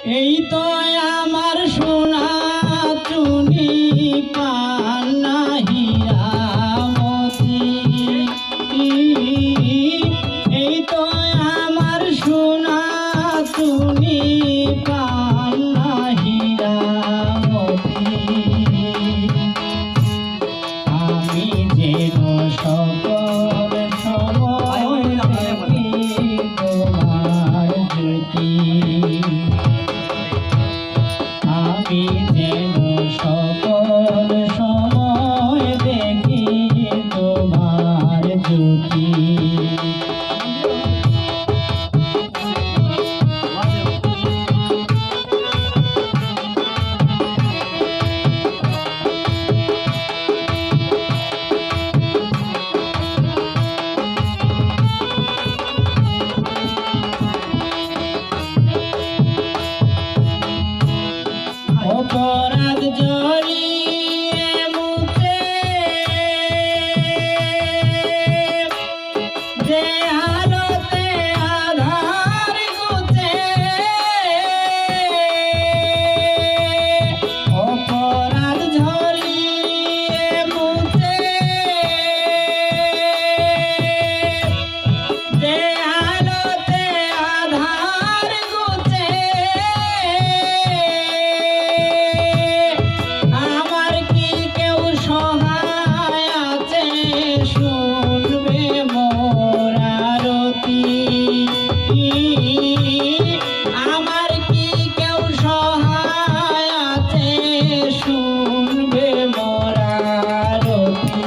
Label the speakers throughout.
Speaker 1: এই তো আমার সোনা চুনি পান্না হীরামতি, এই তো আমার সোনা চুনি পান্না হীরামতি। আমি যেন সকল সময় দেখি তোমার জ্যোতি, আমি যেন সকল সময় দেখি তোমার জ্যোতি। অপরাধ জড়িয়ে মুছে যে আলোতে আধার ঘুচে, অপরাধ ঝরিয়ে মুছে যে আলোতে আধার ঘুচে, আমার কি কেউ সহায় আছে শুনবে মোর আরতি, আমার কি কেউ সহায় আছে শুনবে মোর আরতি।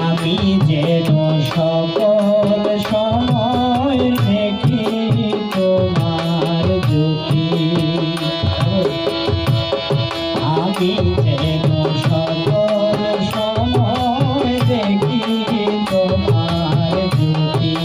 Speaker 1: আমি যেন সকল সময় দেখি তোমার জ্যোতি, আমি যেন সকল সময় দেখি তোমার জ্যোতি।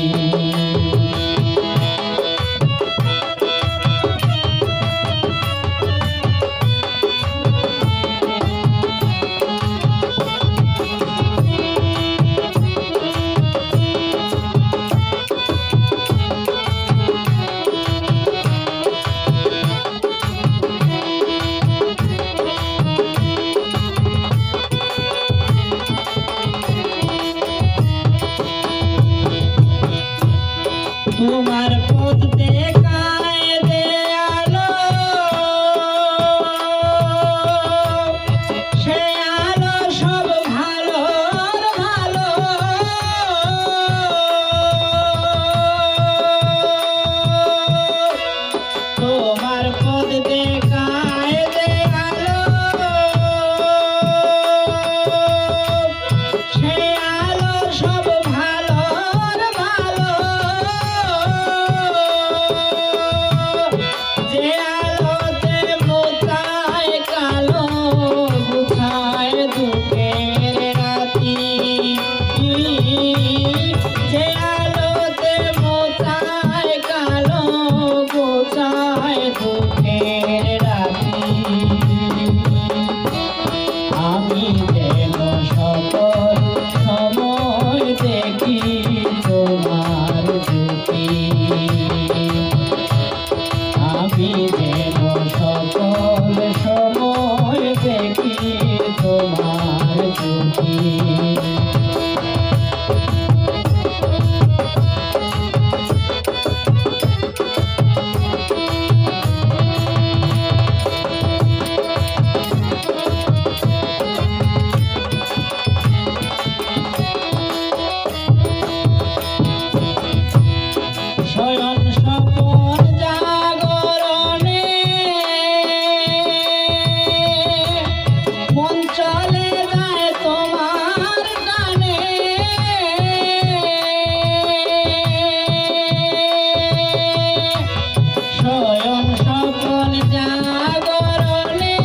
Speaker 1: তোমার পথ দেখায় দেয়ালো, সে আলো সব ভালো ভালো, তোমার পথ দেখায় দেয়ালো, সে আলো সব ভালো ভালো, যে আলোতে মোতায় কালো গুছায় দুঃখের রাতি, যে আলোতে মোতায় কালো গুছায় দুঃখের রাতি। আমি যেন সকল সময় দেখি তোমার জ্যোতি, আমি যেন সকল সময় দেখি তোমার জ্যোতি। শয়ন স্বপন জাগরণে মন চলে যায় তোমার গানে, শয়ন স্বপন জাগরণে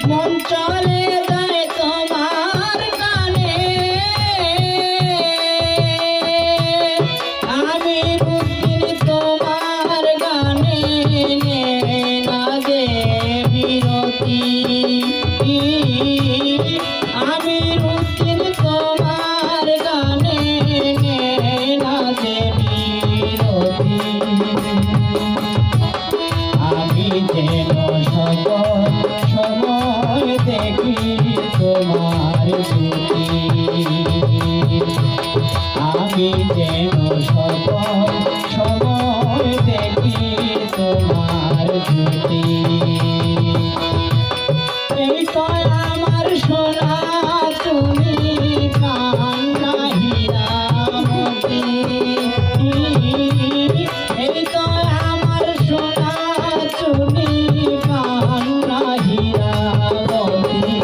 Speaker 1: মন চলে যায় তোমার গানে, আমি রুদ্র তোমার গানে না যে বিরতি, আমি রুদ্র তোমার গানে না আমি যেন সকল সময় দেখি তোমার জ্যোতি। এই তো আমার সোনা তুমি কান্না হীরামতি, এই তো আমার সোনা তুমি কান্না হীরামতি।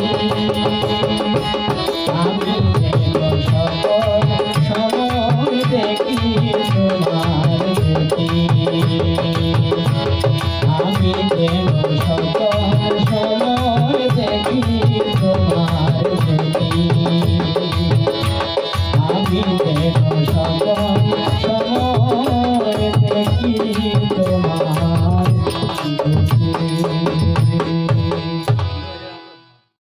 Speaker 1: আমি যেন সকল সময় দেখি তোমার জ্যোতি, আমি যেন সকল সময় দেখি তোমার জ্যোতি, আমি যেন সকল সময় দেখি তোমার জ্যোতি।